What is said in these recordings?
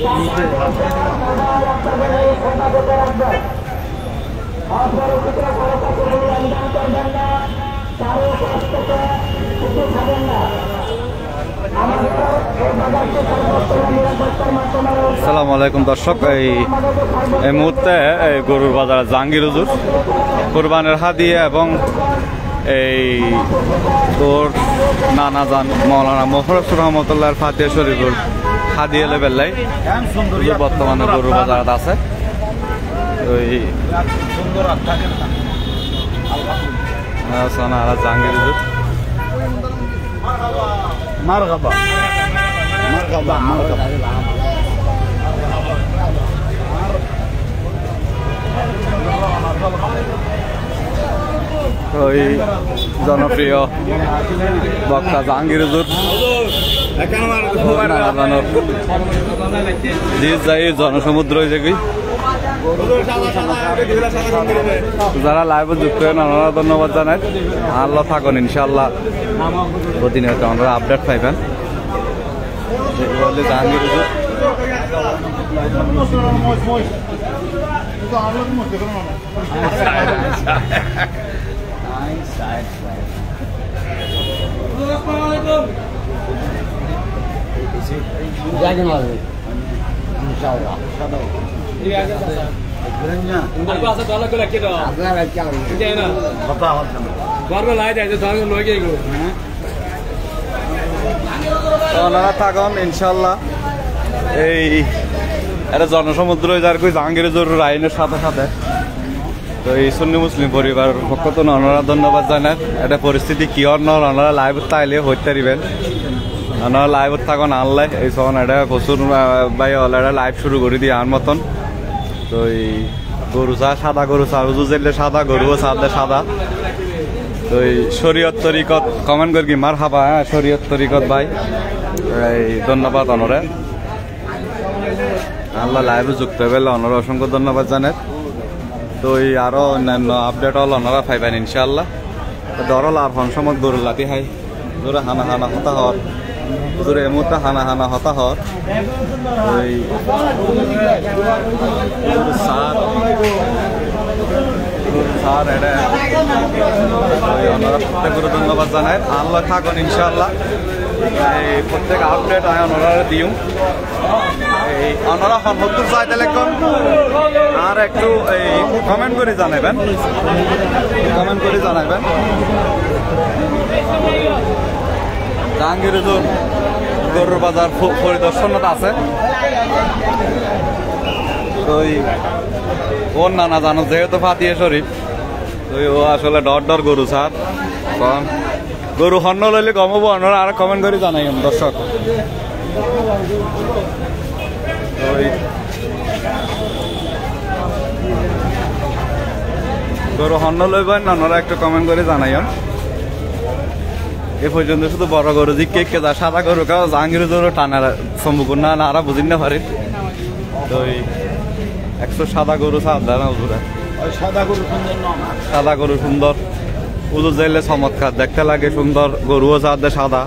আসসালামু আলাইকুম দর্শক, এই মুহূর্তে গরুর বাজার জাহাঙ্গীর হুজুর কুরবানের হাদিয়া এবং এই তোর নানা জান মৌলানা মোহরফুর রহমতুল্লাহর ফাতিহা শরীফুর হাদিয়া লেবেল্লাই বর্তমানে গরুর বাজার আছে। ওই জাহাঙ্গীর হুজুর মারহাবা মারহাবা মারহাবা। ওই জনপ্রিয় বক্তা জাহাঙ্গীর হুজুর জনসমুদ্র যারা লাইভে যুক্ত হন ওনারা ধন্যবাদ জানাই। আল্লাহ থাকুন, ইনশাআল্লাহ প্রতিনিয়ত আমরা আপডেট পাইবেন। জাহাঙ্গীর হুজুর ওনারা থাকুন ইনশাল্লাহ। এই এটা জনসমুদ্র যার কই জাহাঙ্গীর হুজুর আইনের সাথে সাথে তো এই সুন্নি মুসলিম পরিবার পক্ষ তো ওনারা ধন্যবাদ জানান। এটা পরিস্থিতি কি ওনারা লাইভ তাইলে হইতে পারিবেন, ওনারা লাইভ থাকুন আনলাই এই সন এটা প্রচুর ভাই এটা লাইভ শুরু করে দিয়ে আর মতন। তো এই গরু চা সাদা গরু চা উজু জেলে সাদা গরুও চাঁদে সাদা। তো এই শরীয়ত তরিকত কমেন্ট করি মার হাবা। হ্যাঁ শরীয়ত তরিকত ভাই এই ধন্যবাদ অনরে আল্লাহ লাইভে যুক্ত হয়ে গেলে অনরা অসংখ্য ধন্যবাদ জানেন। তো এই আরো অন্যান্য আপডেট হল অনরা পাইবেন ইনশাআল্লাহ। দরল আর হনসমত গরু লাতি হাই জোরে হানা হানা হতা হর জোরে এমুতা হানা হানা হতা হর ওই স্যার এটা প্রত্যেক করে ধন্যবাদ জানাই। আল্লাহ থাকুন ইনশাআল্লাহ। এই প্রত্যেক আপডেট আমি ওনারা দিও। এই ওনারা সত্তর চাইতে লেখন আর একটু এই কমেন্ট করে জানাবেন, কমেন্ট করে জানাবেন। জাহাঙ্গীর হুজুর গরুর বাজার পরিদর্শনত আছে। তো ওর নানা জানো যেহেতু ফাতিহা শরীফ ও আসলে ডর ডর গরু স্যার কম গরু হন্য লইলে কমাবো অন্যরা আর কমেন্ট করে জানাই দর্শক। গরু হন্য লইবেন অন্যরা একটু কমেন্ট করে জানাই। এ পর্যন্ত শুধু বড় গরু জি কে যা সাদা গরু কেউ জাহাঙ্গীর হুজুর টানার সম্মুখ না আরা বুঝিন না পারি। তো 100 সাদা গরু সাদ না হুজুরা সাদা গরু সুন্দর হুজুর যাইলে চমৎকার দেখতে লাগে সুন্দর গরুও সাদা সাদা।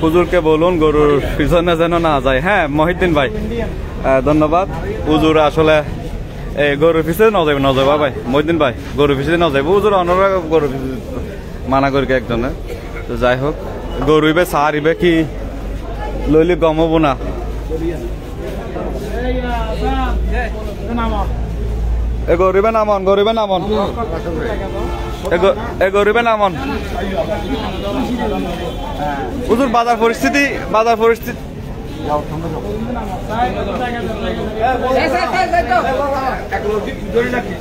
হুজুরকে বলুন গরুর পিছনে যেন না যায়। হ্যাঁ মহিউদ্দিন ভাই ধন্যবাদ। হুজুর আসলে এই গরুর পিছনে ন যাবে ভাই মহিউদ্দিন ভাই গরুর পিছনে ন যাবে হুজুর অন্যরা গরুর মানা করি একজনে। তো যাই হোক গরুইবে সারিবে কি লইলে গম হবো না। এ গরিবে নামন গরিবে নামন এ গরিবে নামন হুজুর বাজার পরিস্থিতি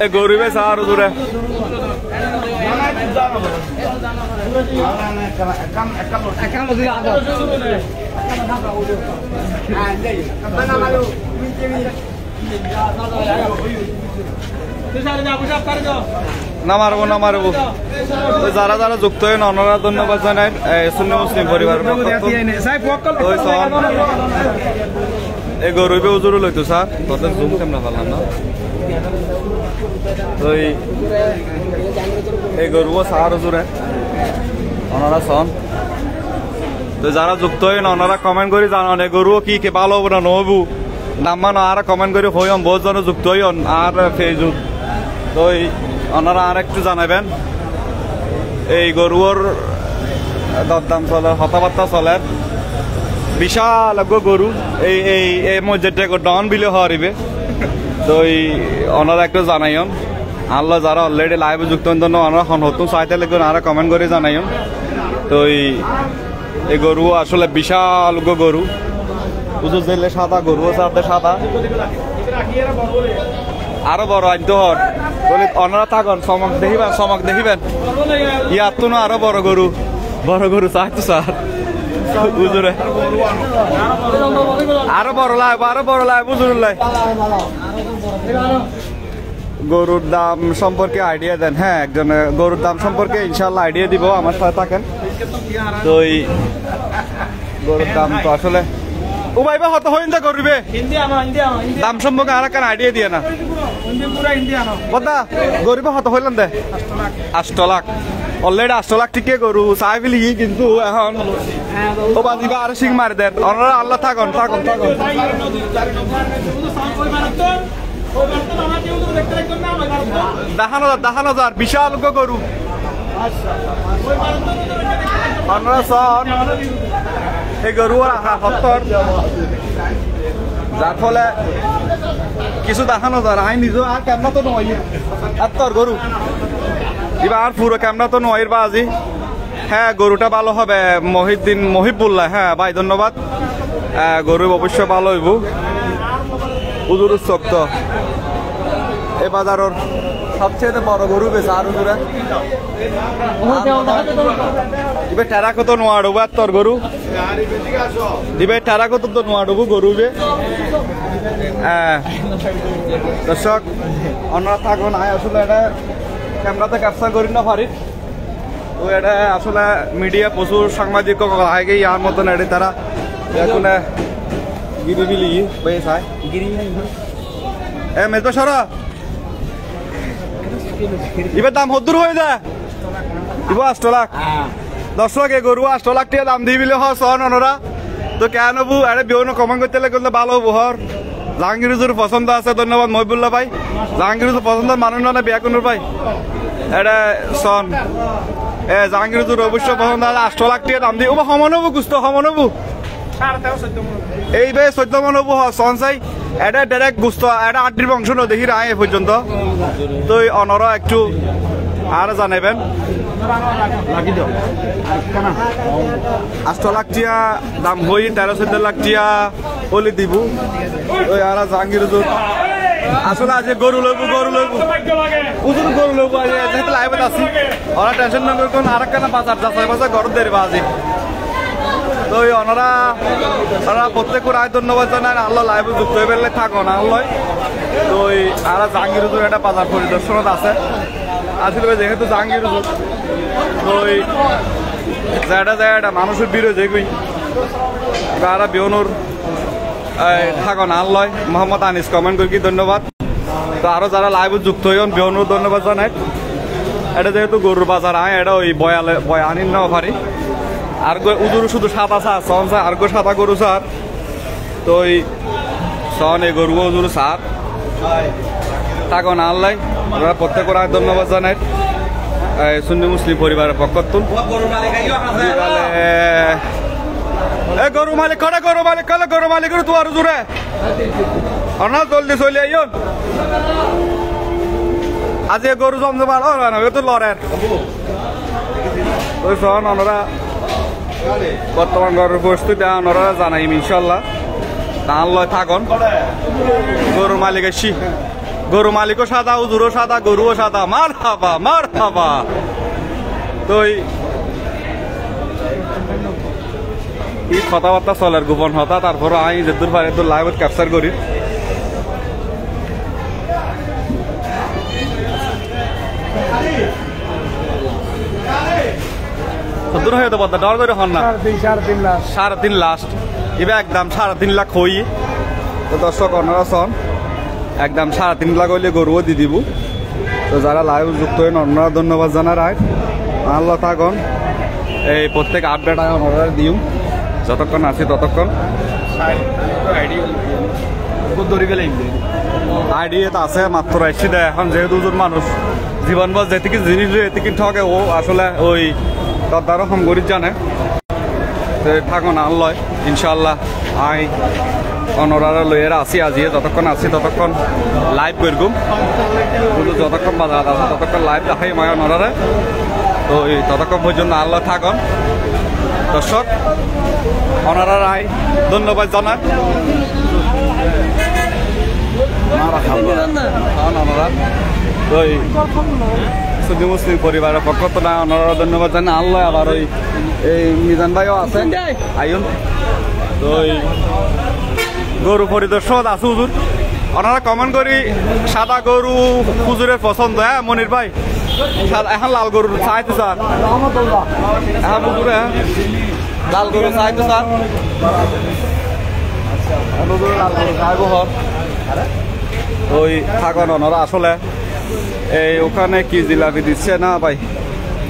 এ গরিবে সার হুজুরে নামারবো নামারবো। যারা যারা যুক্ত হয়ে ওনারা ধন্যবাদ জানাই সুন্নি মুসলিম পরিবার। এই গরুবে উজুরু লইতো স্যার তোদের জুম কেমন পারলাম না। তো এই গরুও সার উজুরে ওনারা সন। তো যারা যুক্ত হয়ে ওনারা কমেন্ট করে জানান এই গরুও কি কে ভালো হবো না নহবু দাম মান আর কমেন্ট করে হইম বহুত জন যুক্ত হইন আর ফেসবুক তো ওনারা আর একটু জানাবেন এই গরুর দরদাম চলে হতাবার্তা চলে বিশাল গরু এই এই এই মসজিদটা ডন বিলে হরিবে তো ওনারা একটু জানাইন আল্লাহ যারা অলরেডি লাইভে যুক্ত হন ওনারা নতুন চাইতে লেগে আর কমেন্ট করে জানাইন তো এই গরু আসলে বিশাল গরু পুজো জেলে সাদা গরু আছে সাদা আরো বড় আইন তো হর বলে ওনারা থাকুন চমক দেখিবেন ইয়ার তো না আরো বড় গরু চাই তো স্যার বুঝুরে আরো বড় লাই বুঝুর লাই গরুর দাম সম্পর্কে আইডিয়া দেন হ্যাঁ একজন গরুর দাম সম্পর্কে ইনশাল্লাহ আইডিয়া দিব আমার সাথে থাকেন তো গরুর দাম তো আসলে ও ভাইবা হত হইন যা করবে দাম সম্পর্কে আর কেন আইডিয়া দিয়ে না বদা গরিব হত হইলেন দে 8 লাখ অলরেডি 8 লাখ টিকে গরু চাই বিলি কিন্তু এখন ও বাজিবা আর সিং মার দেন ওনারা আল্লাহ থাকুন দেখানো যার বিশাল গরু এই গরু হত্তর যার ফলে কিছু দেখানো যায় আই নিজে আর ক্যামেরা তো নয় এত্তর গরু এবার আর পুরো ক্যামেরা তো নয় বাজি হ্যাঁ গরুটা ভালো হবে মহিবুল্লাহ হ্যাঁ ভাই ধন্যবাদ গরু অবশ্যই ভালো হইব উজুর শক্ত এই বাজারের সবচেয়ে বড় গরু বেশ আর উজুরে দিবে টেরাকো তো নোয়া ডুবো তোর গরু দিবে টেরাকো তো নোয়া ডুবো গরু বে দর্শক অন্যরা থাকুন আয় আসলে এটা ক্যামেরাতে ক্যাপচার করি না পারি তো এটা আসলে মিডিয়া প্রচুর সাংবাদিক আগে ইয়ার মতন এটি তারা এখন গিরি বিলি বেশ হয় গিরি মেজবা সরা এবার দাম হদ্দুর হয়ে যায় দিব 8 লাখ দর্শক এ গরু 8 লাখ টাকা দাম দিয়ে বিলে হন ওনারা তো কেন বু এটা বিভিন্ন কমেন্ট করতে লাগলে ভালো হর জাহাঙ্গীর হুজুর পছন্দ আছে ধন্যবাদ মহিবুল্লাহ ভাই জাহাঙ্গীর হুজুর পছন্দ মানুষ না বিয়া কোন ভাই এটা সন জাহাঙ্গীর হুজুর অবশ্যই পছন্দ আছে 8 লাখ টাকা দাম দিয়ে ও সমান হবো কুস্ত সমান হবো এই ভাই 14 মন হবো সন চাই এটা ডাইরেক্ট গুস্ত এটা 8টির বংশ ন দেখি রায় এ পর্যন্ত তো অনরা একটু আর জানাবেন 8 লাখ টিয়া দাম হই 13-14 লাখ টিয়া বলে দিব ওই আর জাহাঙ্গীর হুজুর আসলে আজ গরু লইব উজুর গরু লইব যেহেতু লাইভে আছি ওরা টেনশন না করে কোন আর একটা বাজার যাচাই ঘর দেবে বাজি তো ওনারা প্রত্যেক রায় ধন্যবাদ জানাই আল্লাহ লাইভে যুক্ত হয়ে পেলে থাকো না আল্লাহ তো আর জাহাঙ্গীর হুজুর একটা বাজার পরিদর্শনত আছে আসলে যেহেতু জাহাঙ্গীর হুজুর তো জায়গা মানুষের ভিড় হয়ে যাই আর বিয়নুর থাকো না আল্লাহ মোহাম্মদ আনিস কমেন্ট করি ধন্যবাদ তো আরো যারা লাইভে যুক্ত হইন বিয়নুর ধন্যবাদ জানাই এটা যেহেতু গরুর বাজার আয় এটা ওই বয় আনিন না পারি আর উজুর শুধু সাদা চা সন চা আর সাদা গরু সার তো সন এই গরু উজুর সার থাকো না আল্লাহ প্রত্যেক ধন্যবাদ জানাই সুন্নি মুসলিম পরিবারের পক্ষ গরু মালিক কলে গরু মালিক তোমার জুড়ে অনাল জলদি চলে আইন আজ গরু জমতে পারো তো লড়ের ওই সন ওনারা বর্তমান গরুর পরিস্থিতি ওনারা জানাই ইনশাল্লাহ আল্লাহ থাকুন গরু মালিকের গরু মালিকও সাদা উজুরও সাদা গরুও সাদা মার হাবা তো এই কথাবার্তা চলের গোপন হতা তারপর আমি যেদূর পারে তো লাইভ ক্যাপচার করি দূর হয়ে তো বদলা ডর করে হন না 3.5 লাস্ট এবার একদম 3.5 লাখ হই তো দর্শক অন্যরা সন একদম 3.5 লাখ হইলে গরুও দিয়ে দিব তো যারা লাইভ যুক্ত হন অন্যরা ধন্যবাদ জানার আয় আল্লাহ থাকুন এই প্রত্যেক আপডেট আয় অন্যরা দিও যতক্ষণ আছি ততক্ষণ ধরি ফেলে আইডিয়া তো আছে মাত্র আসছি দেয় এখন যেহেতু দুজন মানুষ জীবন বস যেতিকি জিনিস এতিকি ঠকে ও আসলে ওই তদ্দারও সমগরিত জানে তো থাকো না লয় ইনশাল্লাহ আই অনরারা লইয়েরা আছি আজিয়ে যতক্ষণ আছি ততক্ষণ লাইভ করগুম কিন্তু যতক্ষণ বাজার আছে ততক্ষণ লাইভ দেখাই মায় অনরারে তো ততক্ষণ পর্যন্ত আল্লাহ থাকুন দর্শক অনারা রায় ধন্যবাদ জানাই ওই সুন্নি মুসলিম পরিবারের পক্ষ তো না অনারা ধন্যবাদ জানাই আল্লাহ আবার ওই এই মিজান ভাইও আছে আইন তো ওই গরু পরিদর্শন আছে হুজুর ওনারা কমেন্ট করি সাদা গরু হুজুরের পছন্দ হ্যাঁ মনির ভাই এখন লাল গরু চাইতে স্যার হ্যাঁ হুজুর হ্যাঁ লাল গরু চাইতে স্যার লাল গরু চাইব হর ওই থাকুন ওনারা আসলে এই ওখানে কি জিলাপি দিচ্ছে না ভাই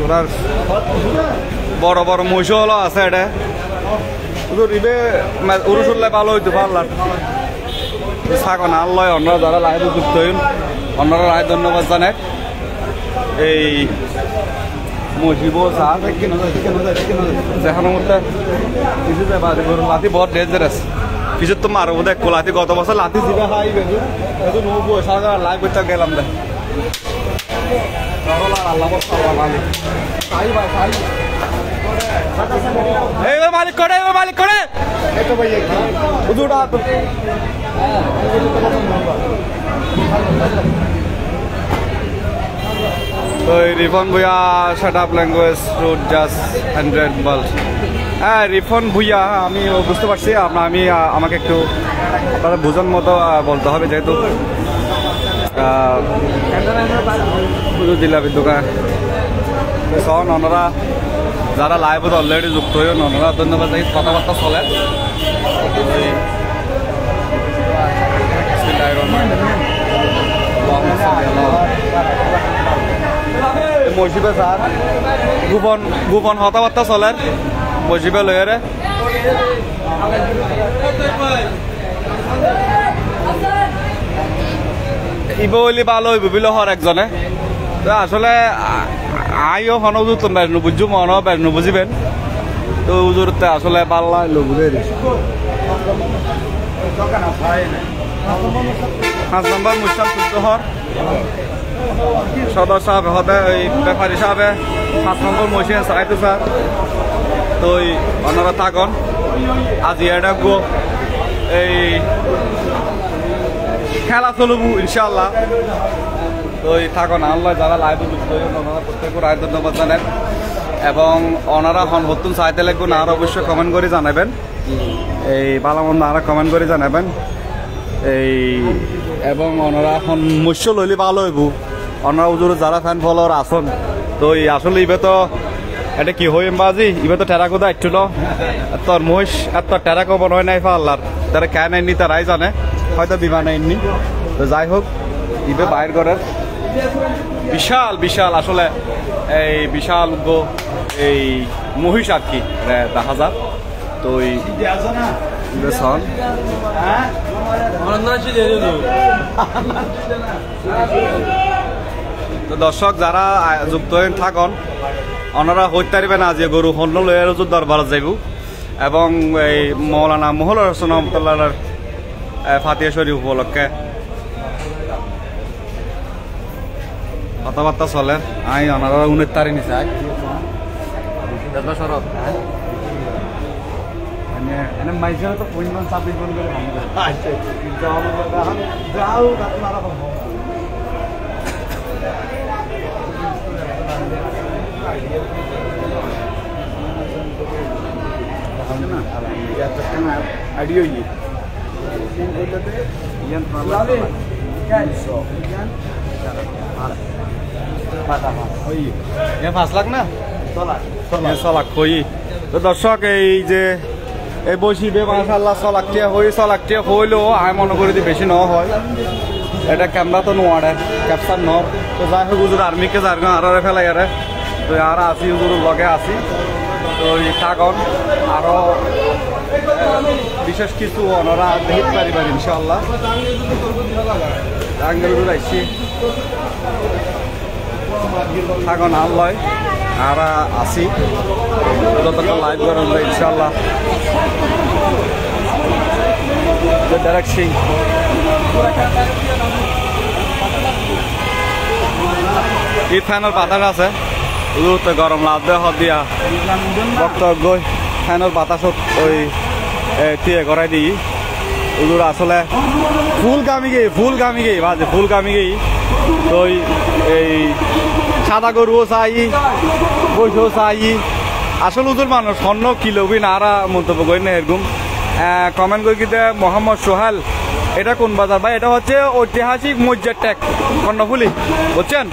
ওনার বড় বড় মহিষও আছে এটা হুজুর ইবে উরুসুল্লাহ ভালো হইতো পারলাম থাকুন আল্লাহ অন্যরা যারা লাইভে যুক্ত হইন অন্যরা রায় ধন্যবাদ জানাই এই মজিব যেখানে মধ্যে কিছু লাঠি বড় ডেঞ্জারাস কিছু তো মারো বোধ এক লাঠি গত বছর লাঠি দিবে হাই লাইভ করতে গেলাম দেখ এবার মালিক করে এবার মালিক করে Rifon Bhuiya shut up language root just 100 balls হ্যাঁ রিফন ভুইয়া আমি বুঝতে পারছি আমি আমাকে একটু আপনাদের বোঝার মতো বলতে হবে যেহেতু জিলাপির দোকান সন ওনারা যারা লাইভত অলরেডি যুক্ত হয়ে ওনারা ধন্যবাদ জানাই কথাবার্তা চলে মসজিদে স্যার গোপন গোপন কথাবার্তা চলে মসজিদে লইয়ারে ইবলি ভালো হইব বিল হর একজনে তো আসলে আইও হন তো বেশ বুঝু মন বেশ বুঝিবেন তো হুজুরতে আসলে পাল্লা বুঝে 5 নম্বর মুসলাম হর সদস্য হবে ওই ব্যাপারী সাহেবে 5 নম্বর মসজিদ চাইতে স্যার তো ওনারা থাকুন আজ এটা গো এই খেলা চলব ইনশাল্লাহ তো থাকুন আল্লাহ যারা লাইভে যুক্ত হয়ে ওনারা প্রত্যেকের রায় ধন্যবাদ জানেন এবং ওনারা হনবর্তন চাইতে লাগবেন আর অবশ্যই কমেন্ট করে জানাবেন এই ভালোমন্দ আরো কমেন্ট করে জানাবেন এই এবং ওনারা এখন মৎস্য লইলে ভালো হইব ওনারা উজুর যারা ফ্যান ফলোয়ার আসন তো আসলে ইবে তো এটা কি হইম বাজি ইবে তো টেরাকো দা একটু তোর মহিষ এত টেরাকো বনয় নাই পাল্লার তারা কেন আইনি তারাই জানে হয়তো বিমান আইননি তো যাই হোক ইবে বাইর করার বিশাল বিশাল আসলে এই বিশাল এই মহিষ আর কি দেখা যাক তো তো দর্শক যারা যুক্ত হয়ে থাকুন ওনারা হইতে পারবেন আজ গরু হন্য লয়ের দরবার যাইব এবং এই মৌলানা মহল হোসেন রহমতুল্লাহর ফাতিয়া শরীফ উপলক্ষে কথাবার্তা চলে আই ওনারা 19 তারিখ নিছে সরব এনে মাইজে তো 25 বন করে আচ্ছা যাও আপনারা আইডিয়া ये 5 লাখ না 6 লাখ হই তো দর্শক এই যে এই বসিবে মাশাআল্লাহ 6 লাখ টাকা হই 6 লাখ টাকা হইলো আমি মনে করি বেশি ন হয় এটা ক্যামেরা তো নোয়াড়ে ক্যাপচার ন তো যাই হোক হুজুর আর্মিকে যার আরে ফেলাই আরে তো আর আসি হুজুর লগে আসি ওই কাগন আরো বিশেষ কিছু ওনারা দেখতে পারিবার ইনশাআল্লাহ আঙ্গুল আইছি কাগন আল্লয় আর আসি যতক্ষণ লাইভ করেন ইনশাআল্লাহ দেখছি এই ফ্যানের বাতাস আছে তো গরম লাগবে হদ দিয়া বক্তব্য ফ্যানের বাতাস ওই তিয়ে করাই দিই ওগুলো আসলে ফুল গামি গেই বাজে ফুল গামি গেই তো এই সাদা গরুও চাই বৈশও চাই আসলে ওদের মানুষ স্বর্ণ কিলোবি না আরা মন্তব্য করি না এরকম কমেন্ট করে কিন্তু মোহাম্মদ সোহেল এটা কোন বাজার ভাই এটা হচ্ছে ঐতিহাসিক মসজিদ টেক কর্ণফুলি বুঝছেন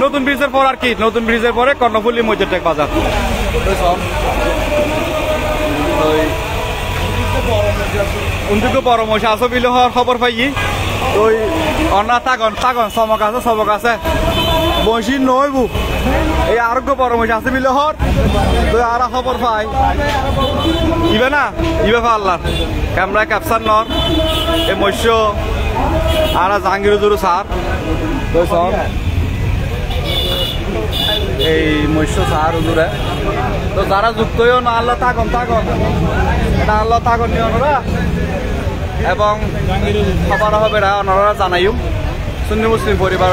নতুন ব্রিজের পর আর কি নতুন ব্রিজের পরে কর্ণফুলি মসজিদ টেক বাজার উনযোগ্য পরামর্শ আসো বিল হওয়ার খবর পাই ওই অনা তাগন চমক আছে বসি নইবু এই আরোগ্য পরামর্শ আছে বিল হর তো আর খবর পাই ইবে না ইবে আল্লাহ ক্যামেরা ক্যাপচার নর এই মৎস্য আর জাহাঙ্গীর জুরু সার তো এই মৎস্য সার হুজুরে তো যারা যুক্তও না আল্লাহ তাগন এটা আল্লাহ তাগন নিয়ে ওনারা এবং খবর হবে ওনারা জানাইও সুন্নি মুসলিম পরিবার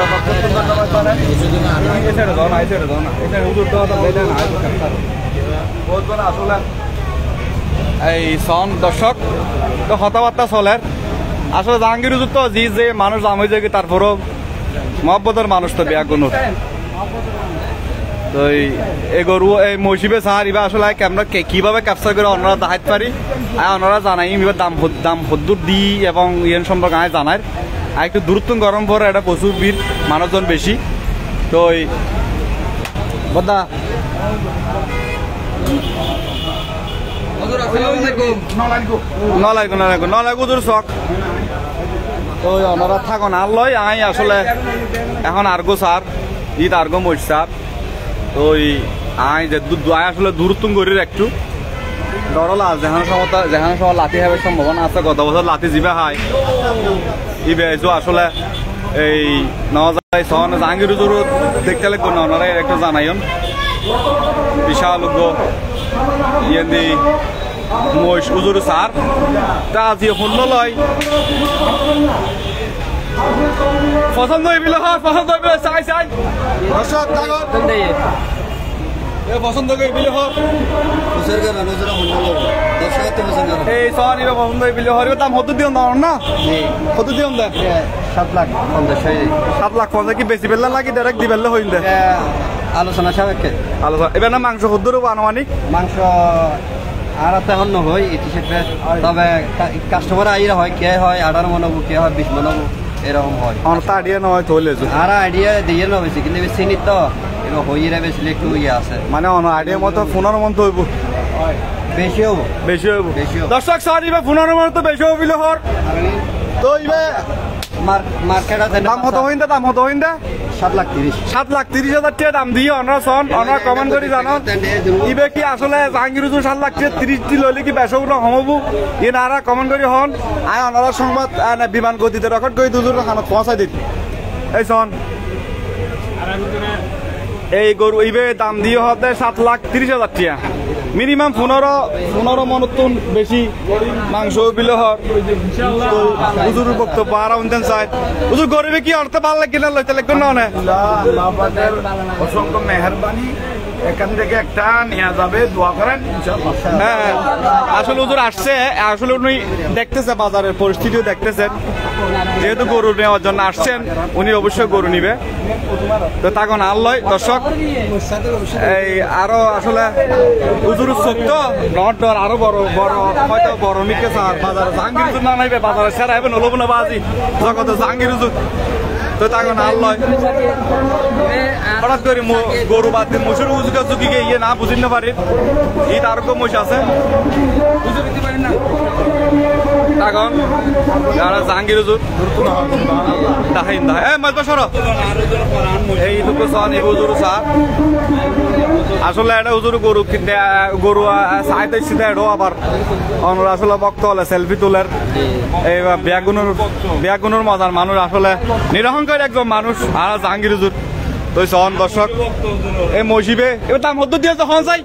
আসলে এই সন দর্শক তো কথাবার্তা চলে আসলে জাহাঙ্গীর হুজুর তো যে মানুষ জাম হয়ে যায় তারপরও মহব্বতের মানুষ তো বিয়া কোনো তো এই গরু এই মসজিবে সাহারিবা আসলে ক্যামেরা কিভাবে ক্যাপচার করে ওনারা দেখাইতে পারি ওনারা জানাই দাম হদ্দুর দিই এবং ইয়েন সম্পর্কে আমি জানাই আর একটু দূরত্ব গরম পরে এটা প্রচুর ভিড় মানুষজন বেশি তো ওই বদা নলাইগো দূর শখ তো ওনারা থাকুন আর লয় আই আসলে এখন আর্গো সার ঈদ আর্গো মহিষ সার তো আই যে আসলে দূরত্ব করির একটু ডরলা যেখানে সময় লাঠি হবে সম্ভাবনা আছে গত বছর লাঠি জিবে হয় ইবে আসলে এই নজাই সন জাহাঙ্গীর হুজুর দেখতে লাগবে না ওনারা একটু জানাইন বিশাল ইয়েন্দি মহিষ হুজুর সার তা আজি শুনল লয় পছন্দ হইবিল পছন্দ হইবিল চাই পছন্দ করিবিল এই সন এবার পছন্দ হইবিল হর দাম হতো দিও না কত দিও দে 7,50,000 কি বেশি বেলা লাগি ডাইরেক্ট দি বেলা হইল দে আলোচনা সাপেক্ষে আলোচনা এবার না মাংস হদ্দুর আনুমানিক মাংস আর এখন হয় এটি সেটা তবে কাস্টমার আইরা হয় কে হয় 18 মন হবো কে হয় 20 মন হবো এরকম হয় অনটা আইডিয়া নয় চলে আর আইডিয়া দিয়ে না বেশি কিন্তু চিনি তো এবার হইরা বেশি একটু ইয়ে আছে মানে অন আইডিয়া মতো 15 মন তো হইব বেশি হবো দর্শক সারিবে 15 মন তো বেশি হইল হর তো ইবে মার্কেট আছে দাম হতো হইন্দা 7,30,000 টাকা দাম দিয়ে অনারা সন অনারা কমেন্ট করে জানান ইবে কি আসলে জাহাঙ্গীর হুজুর 7,30,000 দিল হলে কি বেসব না হমবু ই নারা কমেন্ট করে হন আয় অনারা সংবাদ বিমান গতিতে রেকর্ড করে হুজুর খানত পৌঁছাই দিত এই সন এই গরু ইবে দাম দিয়ে হতে 7,30,000 টাকা মিনিমাম 15 মনতুন বেশি মাংস বিলে হর হুজুর বক্তব্য আর উনতেন চাই হুজুর গরিবে কি অর্থ ভালো লাগে কিনা লইতে লাগবে না অসংখ্য মেহরবানি এখান থেকে একটা নিয়ে যাবে দোয়া করেন হ্যাঁ আসলে হুজুর আসছে আসলে উনি দেখতেছে বাজারের পরিস্থিতিও দেখতেছেন যেহেতু গরু নেওয়ার জন্য আসছেন উনি অবশ্যই গরু নিবে তো তখন আর লয় দর্শক এই আরো আসলে হুজুর চোখ তো ডর আরো বড় হয়তো বড় নিকে স্যার বাজারে জাহাঙ্গীর হুজুর না নাইবে বাজারে সেরা হবে নলব না বাজি জগতে জাহাঙ্গীর হুজুর তো তখন আর লয় হঠাৎ করে গরু বাদ দিয়ে মশুর উজুকা চুকিকে ইয়ে না বুঝিন না পারি ঈদ আরো কম মশ আছে তখন যারা জাহাঙ্গীর হুজুর এই দুটো সন এই হুজুর স্যার আসলে এটা হুজুর গরু গরু চাইতে সিধা আবার আমরা আসলে বক্ত হলে সেলফি তোলার এই ব্যাগুনোর মজার মানুষ আসলে নিরহংকার একজন মানুষ আর জাহাঙ্গীর হুজুর তো সহন দর্শক এই মসজিবে এবার তার মধ্য দিয়ে যখন যাই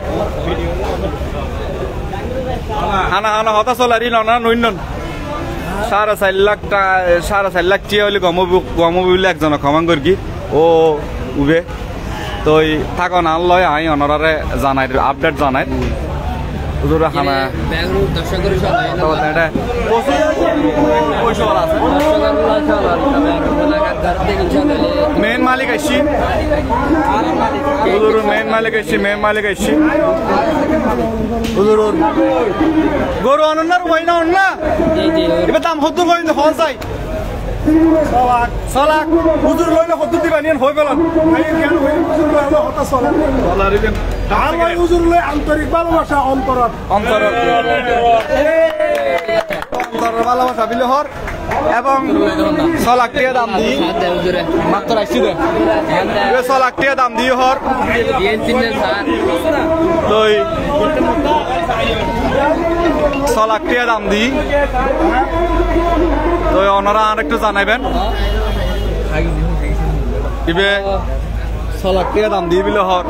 হানা হানা হতা চলারি না নইন 4.5 লাখ টাকা 4.5 লাখ টিয়া হলে গমবি বলে একজন ক্ষমা করি ও উবে তো থাকন আন লয় আই অনরারে জানাই আপডেট জানাই হুজুর খানা মেন মালিক আইসি হুজুর মেন মালিক আইসি হুজুর গরু অনন্যার হই না অন্য এবার দাম হতুর হই হন চাই সলাক হুজুর লইলে হতুর দিবা নিয়ে হয়ে পেলাম হুজুর লই আন্তরিক ভালোবাসা অন্তর ভালোবাসা বিলে হর এবং 6 লাখ টাকা দাম দিই মাত্র আসছি দে 6 লাখ টাকা দাম দিয়ে হর তো 6 লাখ টাকা দাম দিই তো ওনারা আর একটু জানাইবেন ইবে 6 লাখ টাকা দাম দিয়ে বিলে হর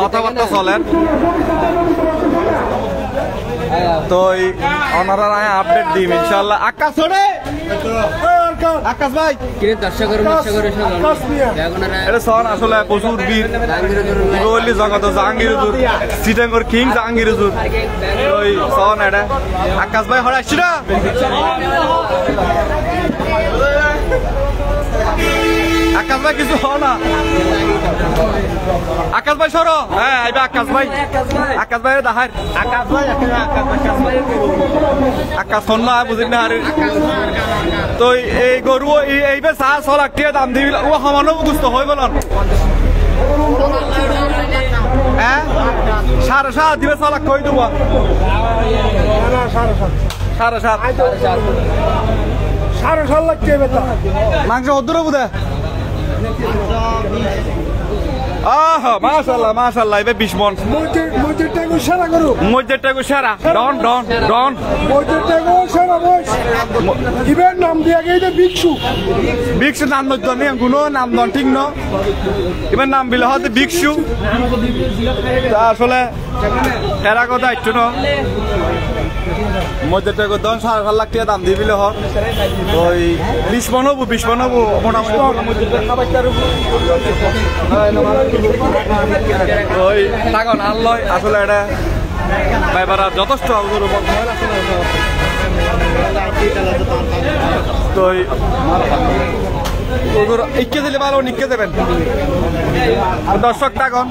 কথাবার্তা চলেন তো ওনারা আপডেট দিম ইনশাল্লাহ আকাশ ছোড়ে আকাশ ভাই এটা সর আসলে প্রচুর বীর জগত জাহাঙ্গীর হুজুর চিটাঙ্গর কিং জাহাঙ্গীর হুজুর ওই সন এটা আকাশ ভাই হরে আসছি না আকাশ ভাই কিছু হ না আকাশ ভাই সরো হ্যাঁ আইবা আকাশ ভাই দেখার আকাশ শোন না বুঝি না আরে তো এই গরু এইবার 6 লাখ টাকা দাম দিবি ও সমানো বুঝতে হয়ে গেল হ্যাঁ 7.5 দিবে 6 লাখ কই দেবো 7.5 লাখ টাকা মাংস অদূর বুধে মাশাআল্লাহ এবে 20 মন মসজিদটাকে সারা ডন ইবের নাম দিয়া গেছে ভিক্ষু নাম নই গুনো নাম দন ঠিক ন এবার নাম বিলে হতে ভিক্ষু আসলে এরা কথা একটু ন মসজিদটাকে 7.5 লাখ টাকা দাম দিয়ে বিলে হর ওই 20 মন হবো মোটামুটি ওই টাকা না লয় আসলে এটা ভাইবারা যথেষ্ট তো ইকে দিলে ভালো নিকে দেবেন দর্শক টাকন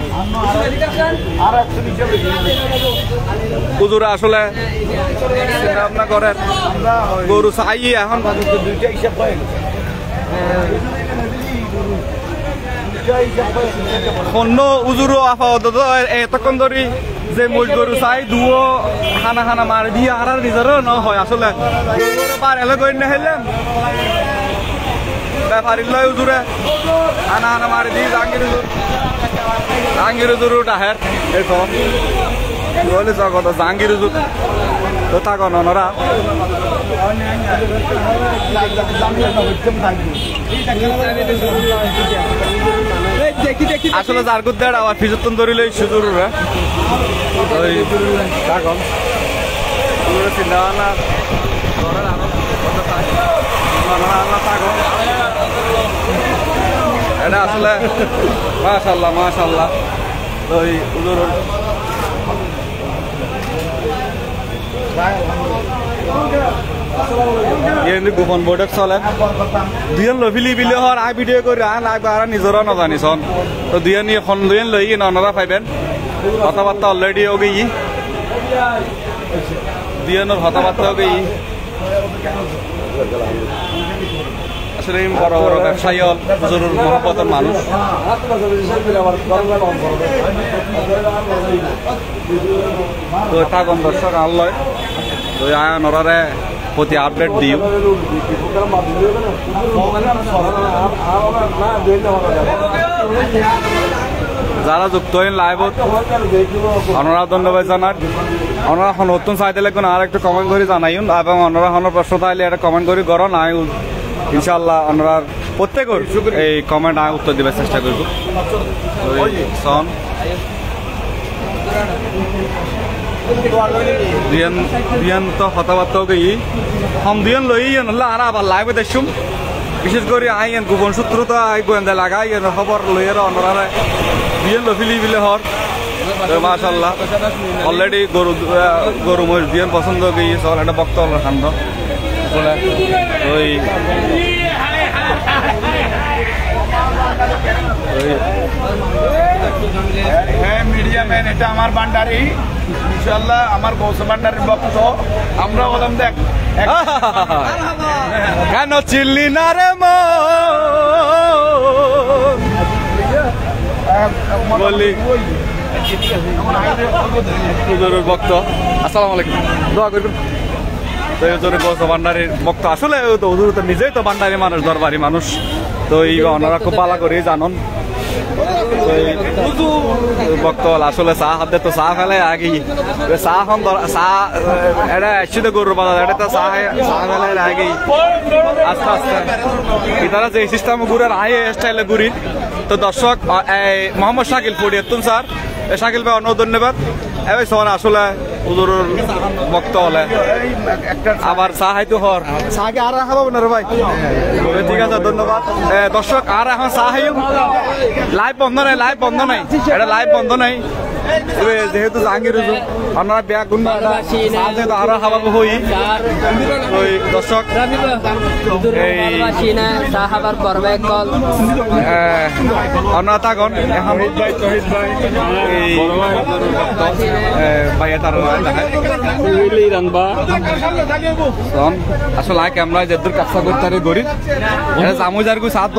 হুজুর আসলে চিন্তা করেন গরু চাই এখন অন্য উজুরো আপাতত এতক্ষণ ধরে যে মূল গরু চাই দুও হানা মারি দিয়ে আর নিজেরও ন হয় আসলে পারে গই না হেললাম ব্যাপারী লয় উজুরে হানা মারি দিয়ে জাহাঙ্গীর হুজুর ডাহের এরকম বলে জগত জাহাঙ্গীর হুজুর তো থাকন ওনারা আসলে যার গুদ্দে আবার ফিজতন ধরিলে সুদূর চিন্তা ভাবনা এটা আসলে মাশাআল্লাহ ওই হুজুর গোপন বৈঠক চলে দুজন লভিলি বিলে হর আই ভিডিও করে আন আর নিজেরও নাজানিছন তো দুজন লই ননরা পাইবেন কথাবার্তা অলরেডি ও গেই দুজনের কথাবার্তা ও গেই আসলে বড় বড় ব্যবসায়ী হুজুরের মহব্বতের মানুষ তো থাকুন দর্শক আল্লয় তো আয়ন ওরারে প্রতি আপডেট দিও যারা যুক্ত হইন লাইভত ওনারা ধন্যবাদ জানার। ওনারা নতুন চাইতে লাগবেন আর একটু কমেন্ট করে জানাইন এবং ওনারা প্রশ্ন চাইলে একটা কমেন্ট করে করুন। আমি ইনশাল্লাহ ওনারা প্রত্যেকের এই কমেন্ট আমি উত্তর দেবার চেষ্টা করব। সন দিয়ান তো কথাবার্তাও গিয়ে হম দিয়ান লই হলে আর আবার লাইভে দেখছুম। বিশেষ করে আইন গোপন সূত্র তো গোয়েন্দা লাগাই খবর লইয়ের অনরা দিয়ান লফিলি বিলে হর মাশাল্লাহ অলরেডি গরু মহিষ দিয়ান পছন্দ গিয়ে সব একটা বক্তব্য খান্ড ওই হ্যাঁ মিডিয়া ম্যান, এটা আমার ভান্ডারি ইনশাল্লাহ, আমার গৌস ভান্ডারির ভক্ত। আমরা বললাম দেখ কেন চিল্লি না রে বললি হুজুরের ভক্ত। আসসালামু আলাইকুম, দোয়া করবেন। গৌস ভান্ডারির ভক্ত আসলে হুজুর তো নিজেই তো ভান্ডারি মানুষ, দরবারি মানুষ, তো এই ওনারা খুব পালা করে জানন ভক্ত আসলে চা হাতে তো চা ফেলে আগে চা খন চা এটা আসছি তো গরুর বাজার এটা তো চা ফেলে আগে আস্তে আস্তে তারা যে সিস্টেম ঘুরের আয় স্টাইলে ঘুরি। তো দর্শক মোহাম্মদ শাকিল ফরিয়াতুন স্যার, শাকিল ভাই অনেক ধন্যবাদ। এবার স্যার আসলে হুজুরের ভক্ত হলে আবার চা হাইতো হর চাকে আর খাবো না রে ভাই। ঠিক আছে ধন্যবাদ দর্শক। আর এখন চা হাইও লাইভ বন্ধ নাই, লাইভ বন্ধ নাই, এটা লাইভ বন্ধ নাই। যেহেতু জাহাঙ্গীর আপনারা ব্যাগ গুণ যেহেতু আরো খাবার হই ওই দর্শক আপনারা থাকুন এখন আসলে ক্যামেরা যে দূর কাজটা করতে পারে গরিব জামু যার সাথ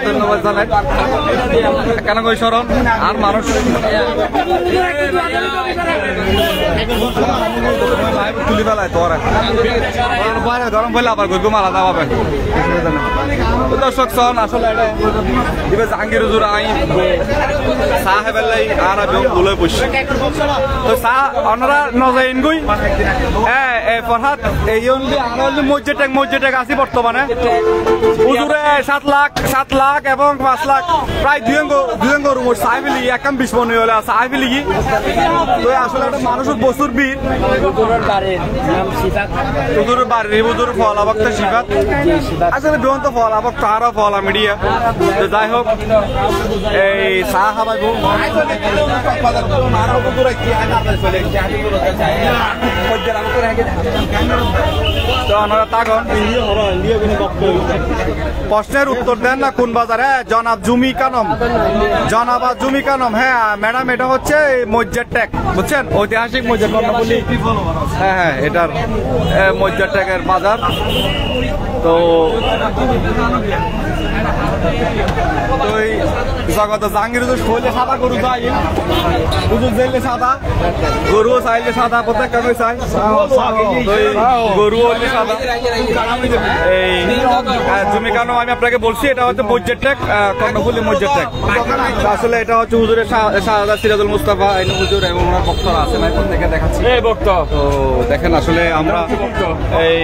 ধন্যবাদ জানাই কেন কই সরণ আর মানুষ তুলি ফেলায় তোর গরম বলে আবার গরু আলাদা পাবেন। দর্শক সন আসলে জাহাঙ্গীর হুজুর আইন চা হেবেলাই আর বলে বসছে তো চা ওনারা নজাইন গুই ফরহাদ এই মসজিদ আছে বর্তমানে হুজুরে 7 লাখ এবং 5 লাখ প্রায় দুজন গরু মোট চাই ফেলি একাম 20 মনে হলে চাই ফেলি কি তো আসলে একটা মানুষের বস্তুর বীর হুজুরের বাড়ির হুজুর ফলা ভক্ত শিবাত আসলে বিহন্ত ফলা ভক্ত আরো ফলা মিডিয়া। তো যাই হোক এই চা খাবাইব তো ওনারা থাকুন প্রশ্নের উত্তর দেন না কোন বাজারে জনাব জুমি কানম হ্যাঁ ম্যাডাম এটা হচ্ছে মসজিদ ট্যাগ বুঝছেন ঐতিহাসিক মসজিদ বলি হ্যাঁ হ্যাঁ এটার মসজিদ ট্যাগের বাজার। তো জগত জাহাঙ্গীর শৈলে সাদা গরু যাই হুজুর চাইলে সাদা গরুও চাইলে সাদা প্রত্যেক কামে চাই গরু হইলে সাদা। এই জমি কানো আমি আপনাকে বলছি এটা হচ্ছে মসজিদ ট্যাগ কর্ণফুলি মসজিদ ট্যাগ। আসলে এটা হচ্ছে হুজুরের শাহজাদা সিরাজুল মুস্তাফা হুজুর এবং ওনার বক্তরা আছেন এখন থেকে দেখাচ্ছি তো দেখেন আসলে আমরা এই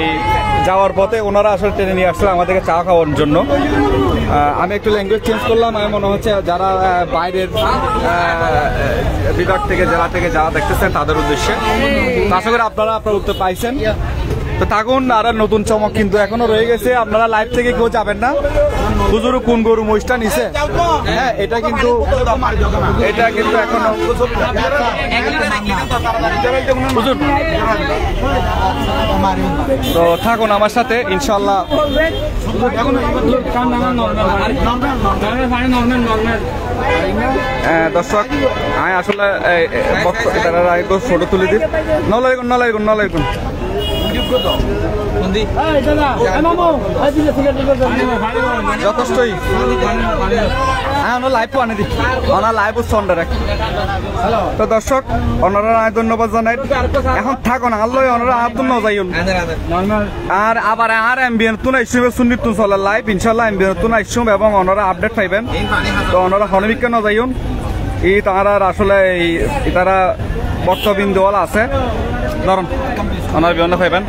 যাওয়ার পথে ওনারা আসলে ট্রেনে নিয়ে আসলে আমাদেরকে চা খাওয়ার জন্য। আমি একটু ল্যাঙ্গুয়েজ চেঞ্জ করলাম, আমি মনে হচ্ছে যারা বাইরের বিভাগ থেকে জেলা থেকে যারা দেখতেছেন তাদের উদ্দেশ্যে। আশা করি আপনারা আপনার উত্তর পাইছেন। তো থাকুন আর নতুন চমক কিন্তু এখনো রয়ে গেছে, আপনারা লাইভ থেকে কেউ যাবেন না। হুজুর কোন গরু মহিষটা নিছে হ্যাঁ এটা কিন্তু এখনো হুজুর। তো থাকুন আমার সাথে ইনশাল্লাহ। দর্শক আমি আসলে ফটো তুলে দিই নলাইগুন যথেষ্টই লাইভ আনে দি ওনার লাইভ সন্ডার তো দর্শক ওনারা ধন্যবাদ জানাই এখন থাকো না আল্লাহ ওনারা আব্দুল নজাইন আর আবার আর এমবিএন তুন আইসুবে সুন্নিত তুন চলে লাইভ ইনশাআল্লাহ এমবিএন তুন আইসুম এবং ওনারা আপডেট পাইবেন তো ওনারা হনবিকে নজাইন এই তারা আসলে তারা বক্তবিন্দুওয়ালা আছে ধরুন ওনার বিয়ন্ন পাইবেন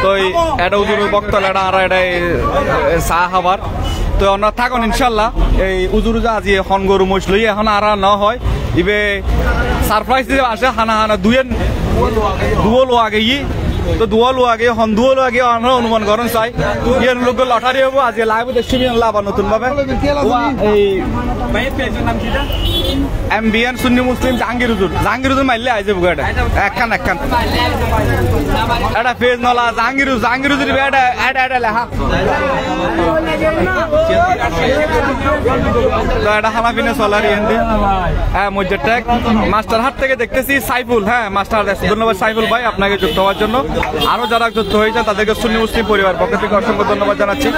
তো এটা উজুর বক্তল এটা আর এটা চাহ খাবার তো ওনার থাকুন ইনশাল্লাহ এই উজুর যা আজি এখন গরু মহিষ লই এখন আর না হয় ইবে সারপ্রাইজ দিয়ে আসে হানা হানা দুয়ো লো আগে তো দুয়া লো আগে হন দুয়া লো আগে আমরা অনুমান করেন চাই ইয়ে লোক লটারি হবো আজকে লাইভ দেখছি লাভ নতুন ভাবে এই এমবিএন সুন্নি মুসলিম জাহাঙ্গীর হুজুর মারলে আই যাবো এটা একখান এটা পেজ নলা জাহাঙ্গীর হুজুর এটা লেখা এটা খানা পিনে চলার ইয়েন্দি হ্যাঁ মসজিদ ট্যাগ মাস্টার হাট থেকে দেখতেছি সাইফুল হ্যাঁ মাস্টার ধন্যবাদ সাইফুল ভাই আপনাকে যুক্ত হওয়ার জন্য আরো যারা যুক্ত হয়েছে তাদেরকে সুন্নি মুসলিম পরিবার পক্ষ থেকে অসংখ্য ধন্যবাদ জানাচ্ছি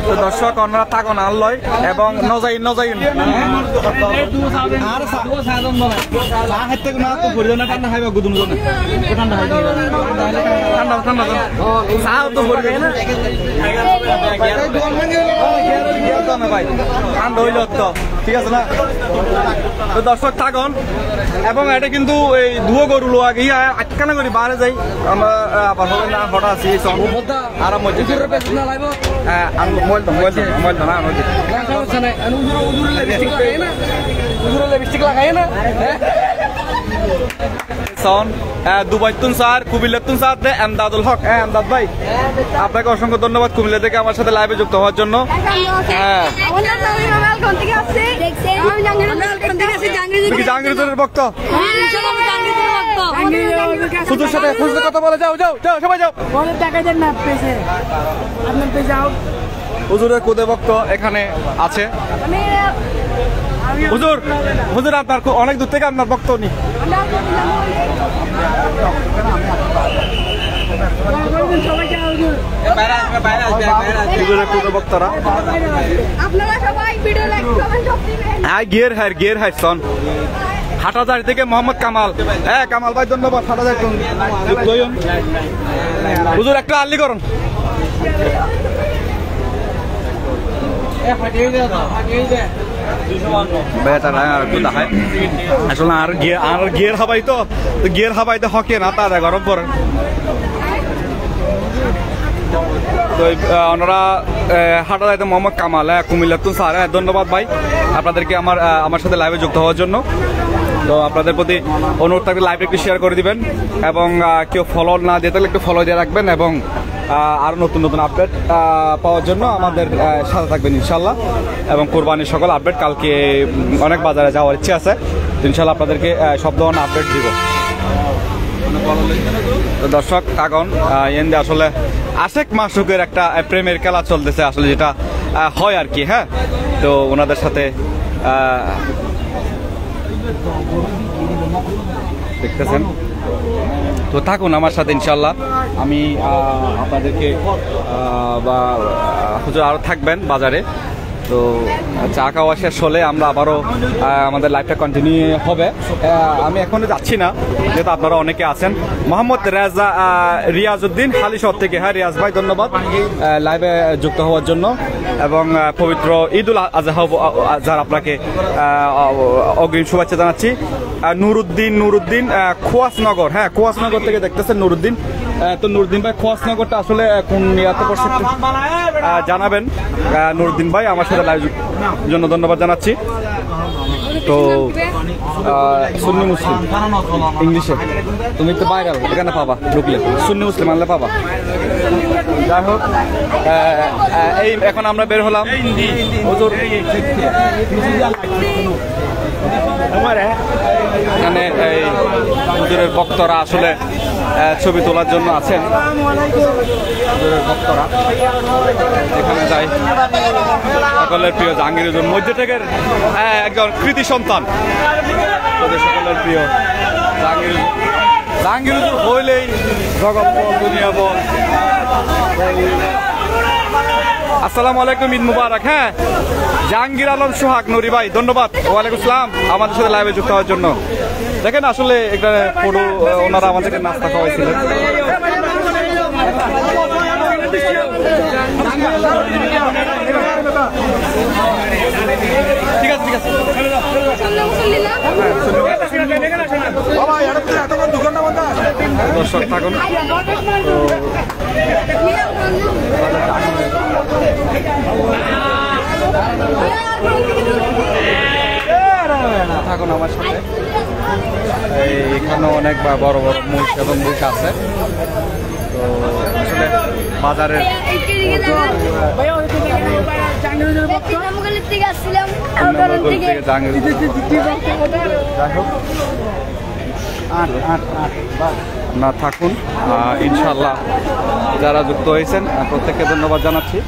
তো দর্শক ওনারা থাকুন আল্লয় এবং নজাইন ঠান্ডা খাইবা গুদুম ঠান্ডা হইল তো ঠিক আছে না তো দর্শক থাকুন এবং এটা কিন্তু এই দুয়ো গরু লো আগে আটকানা করি বাইরে যাই আমরা আবার হবে না হঠাৎ আছি আর মধ্যে দুবাই তুন স্যার কুমিল্লা তুন স্যার এমদাদুল হক এমদাদ ভাই আপনাকে অসংখ্য ধন্যবাদ কুমিল্লা থেকে আমার সাথে লাইভে যুক্ত হওয়ার জন্য জাহাঙ্গীরের বক্ত হুজুর সাথে কথা বলে যাও সবাই যাও হুজুরের কোদে বক্ত এখানে আছে হুজুর আপনার অনেক দূর থেকে আপনার বক্তব্য নি বক্তারা গিয়ার হাই সন হাটাজারি থেকে মোহাম্মদ কামাল কামাল ভাই ধন্যবাদ হাটাজারি হুজুর একটা আল্লি করুন আসলে আর গিয়ার হাবাই তো গিয়ার হাবাইতে হকে না তারা গরম পড়ে তো ওনারা হাঁটা যাইতে মোহাম্মদ কামাল কুমিল্লা তুন স্যার ধন্যবাদ ভাই আপনাদেরকে আমার সাথে লাইভে যুক্ত হওয়ার জন্য তো আপনাদের প্রতি অনুরোধ থাকলে লাইভ একটু শেয়ার করে দিবেন এবং কেউ ফলো না দিয়ে থাকলে একটু ফলো দিয়ে রাখবেন এবং আরও নতুন আপডেট পাওয়ার জন্য আমাদের সাথে থাকবেন ইনশাল্লাহ এবং কোরবানির সকল আপডেট কালকে অনেক বাজারে যাওয়ার ইচ্ছে আছে ইনশাল্লাহ আপনাদেরকে সব ধরনের আপডেট দিব তো দর্শক কাগন এন্ডে আসলে আশেক মাসুকের একটা প্রেমের খেলা চলতেছে আসলে যেটা হয় আর কি হ্যাঁ তো ওনাদের সাথে দেখতেছেন তো থাকুন আমার সাথে ইনশাল্লাহ আমি আপনাদেরকে বা হুজুর আরও থাকবেন বাজারে তো চা খাওয়া শেষ হলে আমরা আবারও আমাদের লাইভটা কন্টিনিউ হবে আমি এখনো যাচ্ছি না যেহেতু আপনারা অনেকে আছেন মোহাম্মদ রিয়াজউদ্দিন হালিশহর থেকে হ্যাঁ রিয়াজ ভাই ধন্যবাদ লাইভে যুক্ত হওয়ার জন্য এবং পবিত্র ঈদুল আজহার আপনাকে অগ্রিম শুভেচ্ছা জানাচ্ছি নুরুদ্দিন খোয়াসনগর হ্যাঁ খোয়াসনগর থেকে দেখতেছেন নুরুদ্দিন তো নুরুদ্দিন ভাই খোয়াসনগরটা আসলে কোন ইয়াতে পড়ছে জানাবেন নুরুদ্দিন ভাই আমার সাথে লাইভ জন্য ধন্যবাদ জানাচ্ছি তো সুন্নি মুসলিম ইংলিশে তুমি তো ভাইরাল এখানে পাবা ঢুকলে সুন্নি মুসলিম আনলে পাবা যাই হোক এই এখন আমরা বের হলাম এখানে এই হুজুরের ভক্তরা আসলে ছবি তোলার জন্য আছেন হুজুরের ভক্তরা এখানে যাই সকলের প্রিয় জাহাঙ্গীর হুজুর মধ্যে থেকে একজন কৃতি সন্তান সকলের প্রিয় জাহাঙ্গীর হুজুর হইলেই জগৎ দুনিয়া বল আসসালামু আলাইকুম, ঈদ মুবারক। হ্যাঁ, জাহাঙ্গীর আলম সোহাগ নুরি ভাই, ধন্যবাদ। ওয়ালাইকুম আসসালাম আমাদের সাথে লাইভে যুক্ত হওয়ার জন্য। দেখেন আসলে একটা ফটো ওনারা আমাদেরকে নাস্তা খাওয়াইছিলেন। ঠিক আছে, ঠিক আছে, দর্শক থাকুন। থাকুন আমার সাথে। এখানে অনেক বড় বড় মহিষ এবং বুক আছে। তো আসলে বাজারের না থাকুন, ইনশাল্লাহ যারা যুক্ত হয়েছেন প্রত্যেককে ধন্যবাদ জানাচ্ছি।